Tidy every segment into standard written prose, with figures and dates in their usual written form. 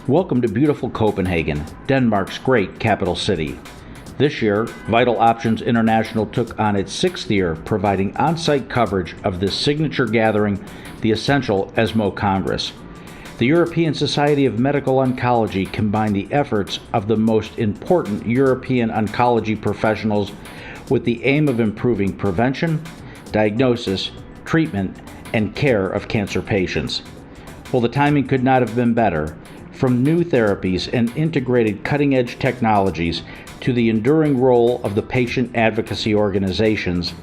Welcome to beautiful Copenhagen, Denmark's great capital city. This year, Vital Options International took on its 6th year, providing on-site coverage of this signature gathering, the essential ESMO Congress. The European Society of Medical Oncology combined the efforts of the most important European oncology professionals with the aim of improving prevention, diagnosis, treatment, and care of cancer patients. Well, the timing could not have been better. From new therapies and integrated cutting-edge technologies to the enduring role of the patient advocacy organizations,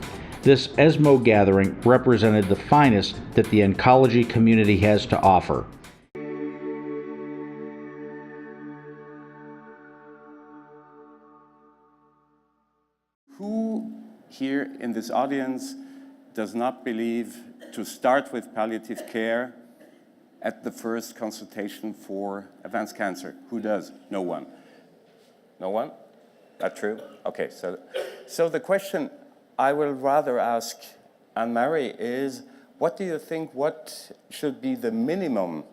this ESMO gathering represented the finest that the oncology community has to offer. Who here in this audience does not believe to start with palliative care at the first consultation for advanced cancer? Who does? No one. No one? That true? Okay, so the question I will rather ask Anne-Marie is, what do you think, what should be the minimum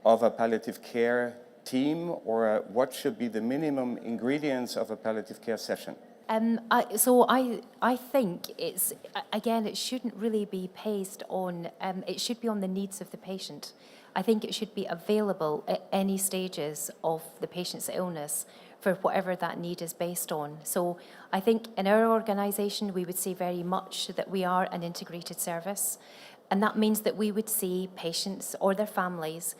of a palliative care team, or what should be the minimum ingredients of a palliative care session? I think it's, again, it shouldn't really be based on, it should be on the needs of the patient. I think it should be available at any stages of the patient's illness for whatever that need is based on. So I think in our organisation, we would say very much that we are an integrated service. And that means that we would see patients or their families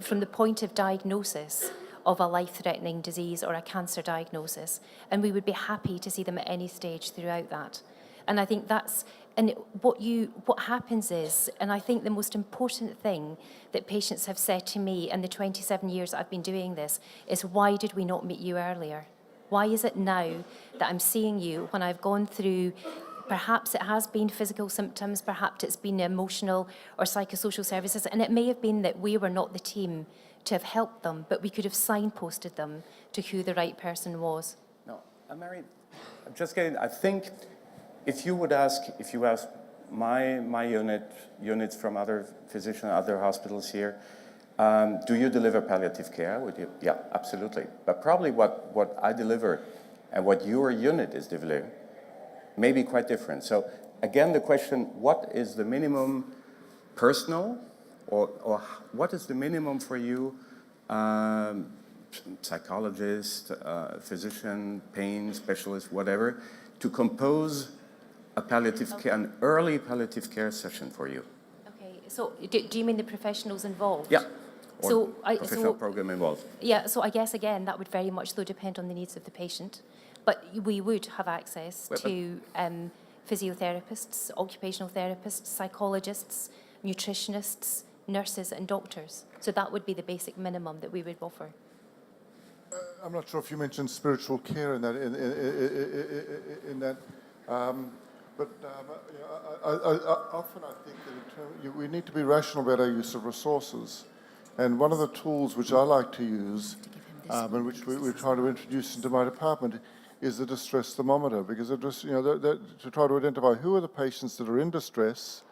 from the point of diagnosis of a life-threatening disease or a cancer diagnosis, and we would be happy to see them at any stage throughout that. And I think that's, and what happens is, and I think the most important thing that patients have said to me in the 27 years I've been doing this is, why did we not meet you earlier? Why is it now that I'm seeing you when I've gone through, perhaps it has been physical symptoms, perhaps it's been emotional or psychosocial services, and it may have been that we were not the team to have helped them, but we could have signposted them to who the right person was. No, Anne-Marie, I'm just getting, I think if you ask my units from other physicians, other hospitals here, do you deliver palliative care? Would you? Yeah, absolutely. But probably what I deliver and what your unit is delivering may be quite different. So again, the question, what is the minimum personal, or what is the minimum for you, psychologist, physician, pain specialist, whatever, to compose a palliative care, an early palliative care session for you? Okay, so do you mean the professionals involved? Yeah, or so professional program involved. Yeah, so I guess again, that would very much though depend on the needs of the patient, but we would have access to physiotherapists, occupational therapists, psychologists, nutritionists, nurses and doctors. So that would be the basic minimum that we would offer. I'm not sure if you mentioned spiritual care in that, but often I think that we need to be rational about our use of resources. And one of the tools which I like to use, and which we're trying to introduce into my department, is the distress thermometer, because it just, to try to identify who are the patients that are in distress.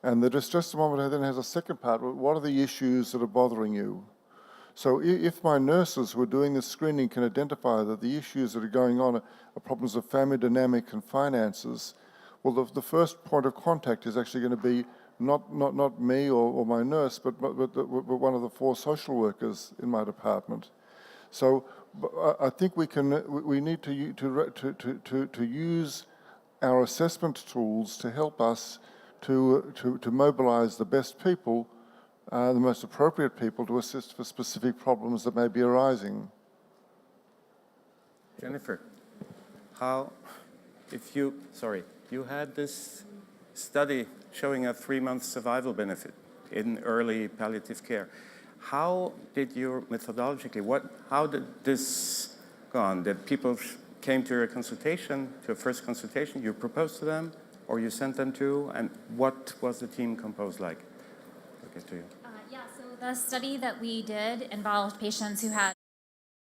And the distress thermometer then has a second part, what are the issues that are bothering you? So if my nurses who are doing this screening can identify that the issues that are going on are problems of family dynamic and finances, well, the first point of contact is actually going to be not me or my nurse, but one of the 4 social workers in my department. So I think we need to use our assessment tools to help us to mobilize the best people, the most appropriate people to assist for specific problems that may be arising. Jennifer, you had this study showing a 3-month survival benefit in early palliative care. How did your methodologically, how did this go on? Did people came to your consultation, to a first consultation, you proposed to them, or you sent them to, and what was the team composed like? I'll get to you. So the study that we did involved patients who had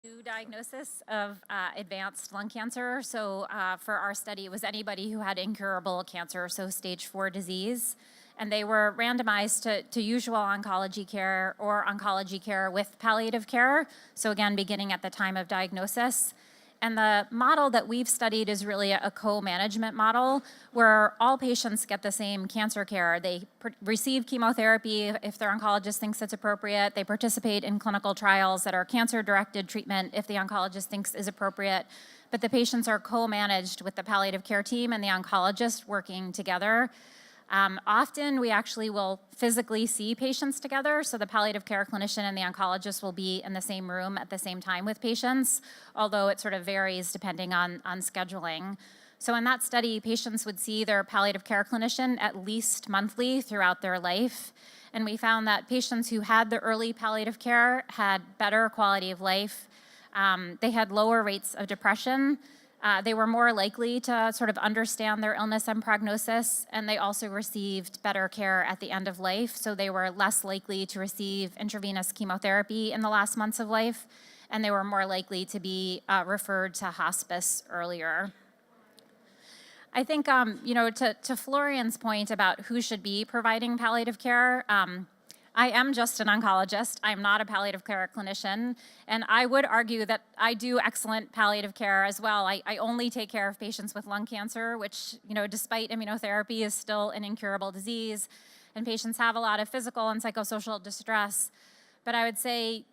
new diagnosis of advanced lung cancer. So for our study, it was anybody who had incurable cancer, so stage 4 disease. and they were randomized to usual oncology care or oncology care with palliative care. So again, beginning at the time of diagnosis. And the model that we've studied is really a co-management model where all patients get the same cancer care. They receive chemotherapy if their oncologist thinks it's appropriate. They participate in clinical trials that are cancer-directed treatment if the oncologist thinks is appropriate. But the patients are co-managed with the palliative care team and the oncologist working together. Often we actually will physically see patients together, so the palliative care clinician and the oncologist will be in the same room at the same time with patients, although it sort of varies depending on scheduling. So in that study, patients would see their palliative care clinician at least monthly throughout their life, and we found that patients who had the early palliative care had better quality of life. They had lower rates of depression. They were more likely to sort of understand their illness and prognosis, and they also received better care at the end of life. So they were less likely to receive intravenous chemotherapy in the last months of life, and they were more likely to be referred to hospice earlier. I think, to Florian's point about who should be providing palliative care, I am just an oncologist. I'm not a palliative care clinician. And I would argue that I do excellent palliative care as well. I only take care of patients with lung cancer, which, despite immunotherapy, is still an incurable disease. And patients have a lot of physical and psychosocial distress. But I would say,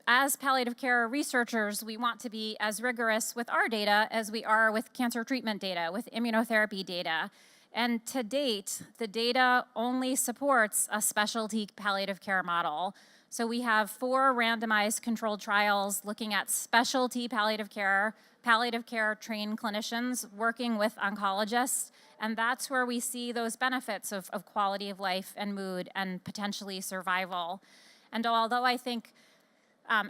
as palliative care researchers, we want to be as rigorous with our data as we are with cancer treatment data, with immunotherapy data. And to date, the data only supports a specialty palliative care model. So we have 4 randomized controlled trials looking at specialty palliative care trained clinicians working with oncologists, and that's where we see those benefits of quality of life and mood and potentially survival. And although I think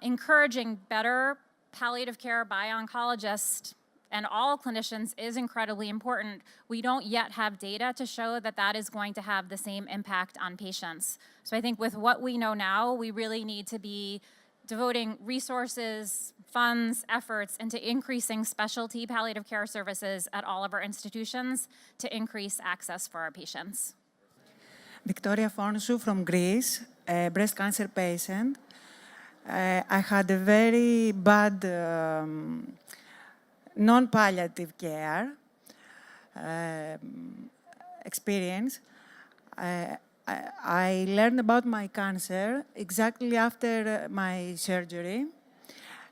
encouraging better palliative care by oncologists and all clinicians is incredibly important, we don't yet have data to show that that is going to have the same impact on patients. So I think with what we know now, we really need to be devoting resources, funds, efforts into increasing specialty palliative care services at all of our institutions to increase access for our patients. Victoria Fonsou from Greece, a breast cancer patient. I had a very bad non-palliative care experience. I learned about my cancer exactly after my surgery,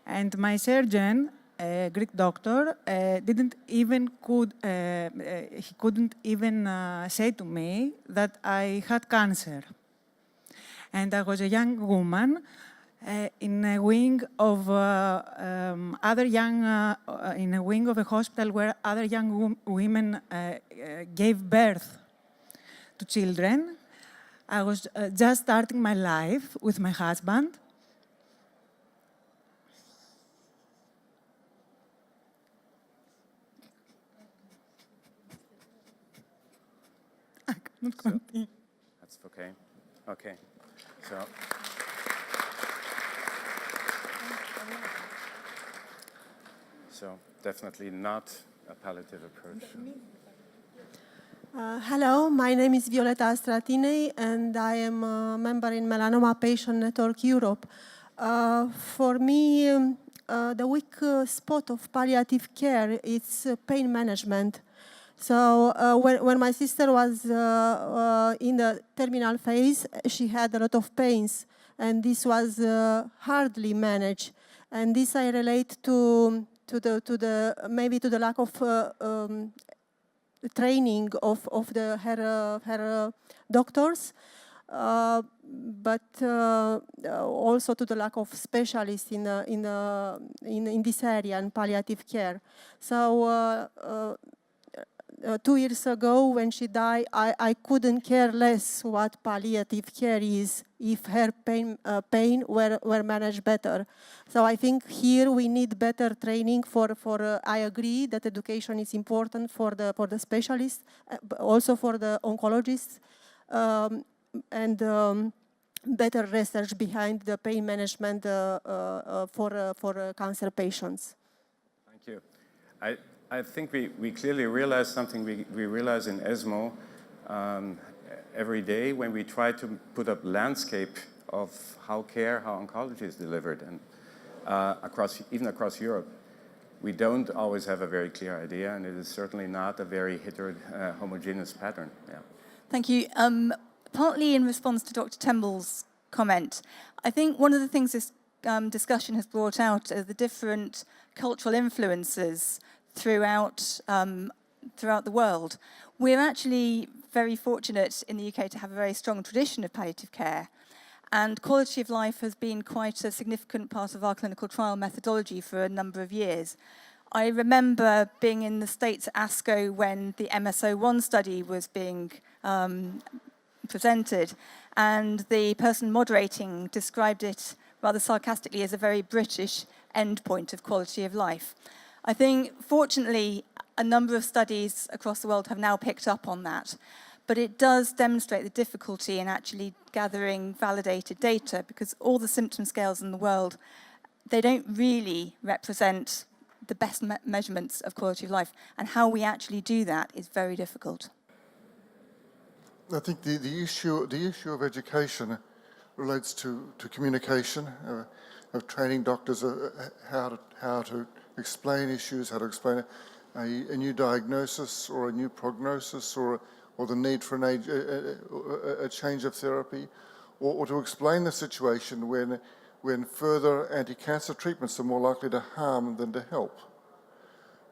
and my surgeon, a Greek doctor, couldn't even say to me that I had cancer. And I was a young woman in a wing of a hospital where other young women gave birth to children. I was just starting my life with my husband. I cannot continue. That's okay. Okay. So definitely not a palliative approach. Hello, my name is Violeta Stratini, and I am a member in Melanoma Patient Network Europe. For me, the weak spot of palliative care is pain management. So when my sister was in the terminal phase, she had a lot of pains, and this was hardly managed. And this I relate to the lack of training of her doctors, but also to the lack of specialists in this area in palliative care. So 2 years ago, when she died, I couldn't care less what palliative care is if her pain were managed better. So I think here we need better training I agree that education is important for the specialists, but also for the oncologists, and better research behind the pain management for cancer patients. Thank you. I think we clearly realized something we realized in ESMO. every day when we try to put up landscape of how oncology is delivered, and even across Europe. We don't always have a very clear idea, and it is certainly not a very homogeneous pattern. Yeah. Thank you. Partly in response to Dr. Temble's comment, I think one of the things this discussion has brought out are the different cultural influences throughout the world. We're actually very fortunate in the UK to have a very strong tradition of palliative care, and quality of life has been quite a significant part of our clinical trial methodology for a number of years. I remember being in the States at ASCO when the MSO1 study was being presented, and the person moderating described it rather sarcastically as a very British endpoint of quality of life. I think, fortunately, a number of studies across the world have now picked up on that, but it does demonstrate the difficulty in actually gathering validated data, because all the symptom scales in the world, they don't really represent the best measurements of quality of life, and how we actually do that is very difficult. I think the issue of education relates to communication, of training doctors how to explain issues, how to explain a new diagnosis or a new prognosis, or the need for a change of therapy, or to explain the situation when further anti-cancer treatments are more likely to harm than to help.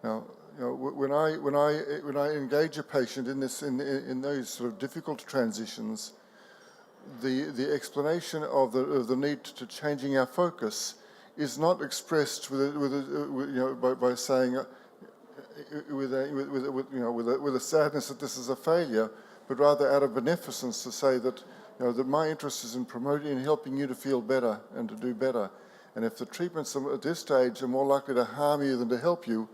Now, when I engage a patient in those sort of difficult transitions, the explanation of the need to changing our focus is not expressed by saying with a sadness that this is a failure, but rather out of beneficence to say that that my interest is in promoting and helping you to feel better and to do better. And if the treatments at this stage are more likely to harm you than to help you,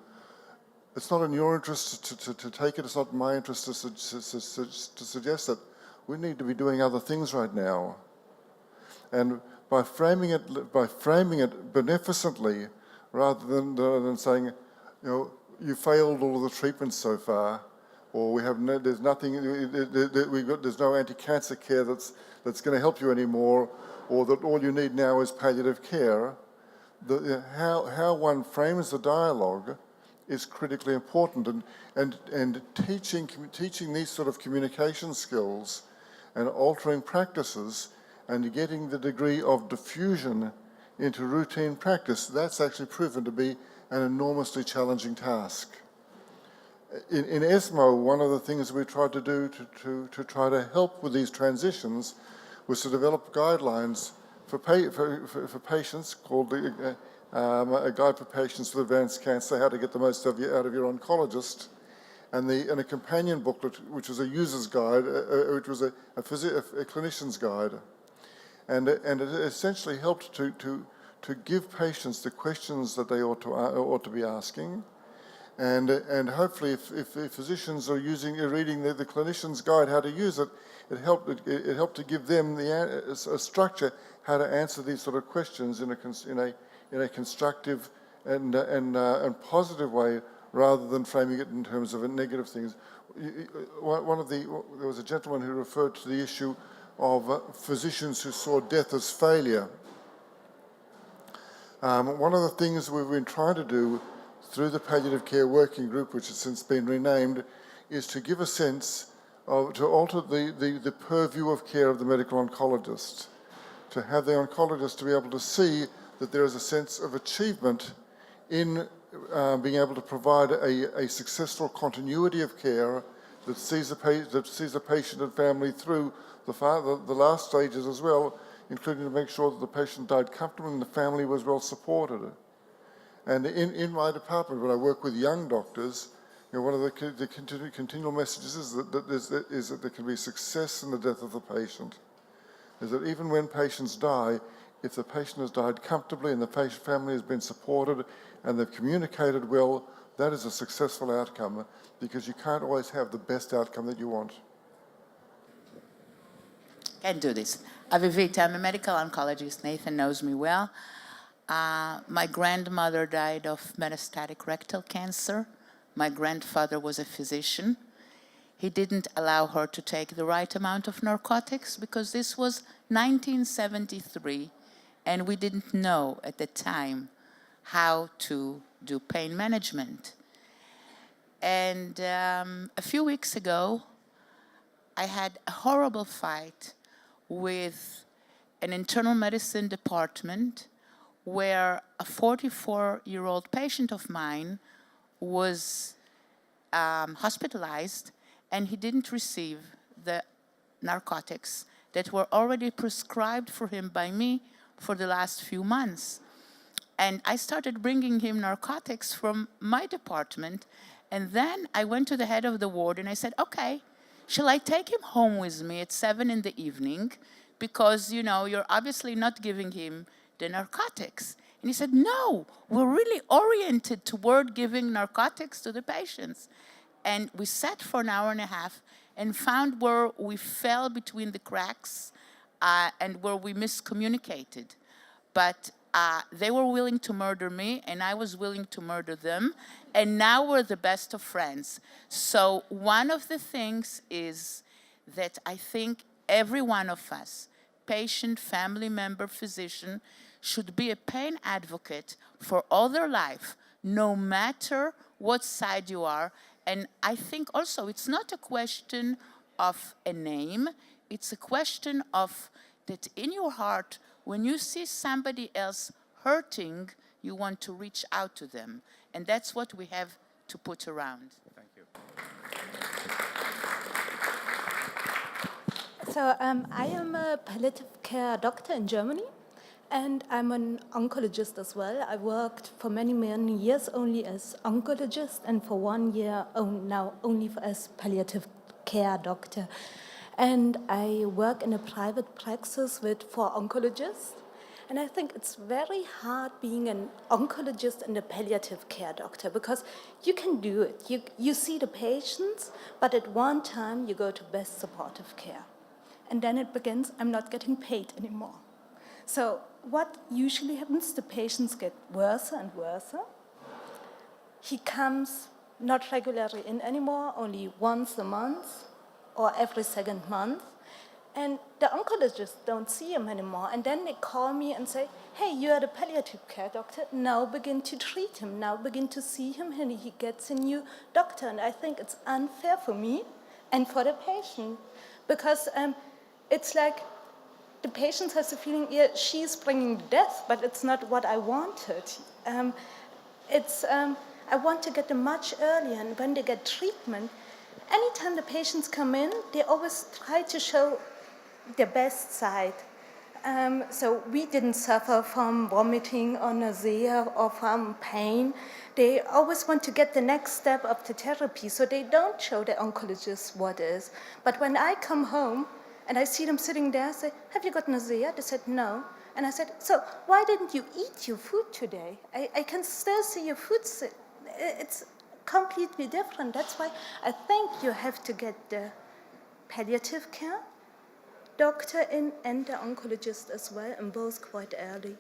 it's not in your interest to take it. It's not in my interest to suggest that we need to be doing other things right now. And by framing it beneficently, rather than saying, you failed all of the treatments so far, or there's no anti-cancer care that's going to help you anymore, or that all you need now is palliative care. How one frames the dialogue is critically important, and teaching these sort of communication skills and altering practices and getting the degree of diffusion into routine practice, that's actually proven to be an enormously challenging task. In ESMO, one of the things we tried to do to try to help with these transitions was to develop guidelines for patients called a guide for patients with advanced cancer, how to get the most out of your oncologist, and a companion booklet, which was a user's guide, which was a clinician's guide. And it essentially helped to give patients the questions that they ought to be asking, and hopefully, if physicians are reading the clinician's guide how to use it, it helped to give them a structure how to answer these sort of questions in a constructive and positive way, rather than framing it in terms of negative things. There was a gentleman who referred to the issue of physicians who saw death as failure. One of the things we've been trying to do through the Palliative Care Working Group, which has since been renamed, is to give a sense of, to alter the purview of care of the medical oncologist, to have the oncologist to be able to see that there is a sense of achievement in being able to provide a successful continuity of care that sees the patient and family through the last stages as well, including to make sure that the patient died comfortably and the family was well supported. And in my department, when I work with young doctors, one of the continual messages is that there can be success in the death of the patient. Is that even when patients die, if the patient has died comfortably and the patient family has been supported and they've communicated well, that is a successful outcome, because you can't always have the best outcome that you want. Can't do this. Avivita, I'm a medical oncologist. Nathan knows me well. My grandmother died of metastatic rectal cancer. My grandfather was a physician. He didn't allow her to take the right amount of narcotics because this was 1973, and we didn't know at the time how to do pain management. And a few weeks ago, I had a horrible fight with an internal medicine department where a 44-year-old patient of mine was hospitalized, and he didn't receive the narcotics that were already prescribed for him by me for the last few months. And I started bringing him narcotics from my department, and then I went to the head of the ward and I said, okay, shall I take him home with me at 7 in the evening? Because, you know, you're obviously not giving him the narcotics. And he said, no, we're really oriented toward giving narcotics to the patients. And we sat for an hour and a half and found where we fell between the cracks and where we miscommunicated. But they were willing to murder me, and I was willing to murder them, and now we're the best of friends. So one of the things is that I think every one of us, patient, family member, physician, should be a pain advocate for all their life, no matter what side you are. And I think also it's not a question of a name, it's a question of that in your heart, when you see somebody else hurting, you want to reach out to them. And that's what we have to put around. Thank you. So I am a palliative care doctor in Germany, and I'm an oncologist as well. I worked for many, many years only as oncologist, and for 1 year now only as palliative care doctor. And I work in a private practice with 4 oncologists. And I think it's very hard being an oncologist and a palliative care doctor, because you can do it. You see the patients, but at one time you go to best supportive care. And then it begins, I'm not getting paid anymore. So what usually happens, the patients get worse and worse. He comes not regularly in anymore, only once a month or every second month. And the oncologists don't see him anymore. And then they call me and say, hey, you are the palliative care doctor. Now begin to treat him. Now begin to see him, and he gets a new doctor. And I think it's unfair for me and for the patient, because it's like the patient has the feeling, yeah, she's bringing death, but it's not what I wanted. I want to get them much earlier, and when they get treatment, anytime the patients come in, they always try to show their best side. So we didn't suffer from vomiting or nausea or from pain. They always want to get the next step of the therapy, so they don't show the oncologist what is. But when I come home and I see them sitting there, I say, have you got nausea? They said, no. And I said, so why didn't you eat your food today? I can still see your food. It's completely different. That's why I think you have to get the palliative care doctor in and the oncologist as well, and both quite early.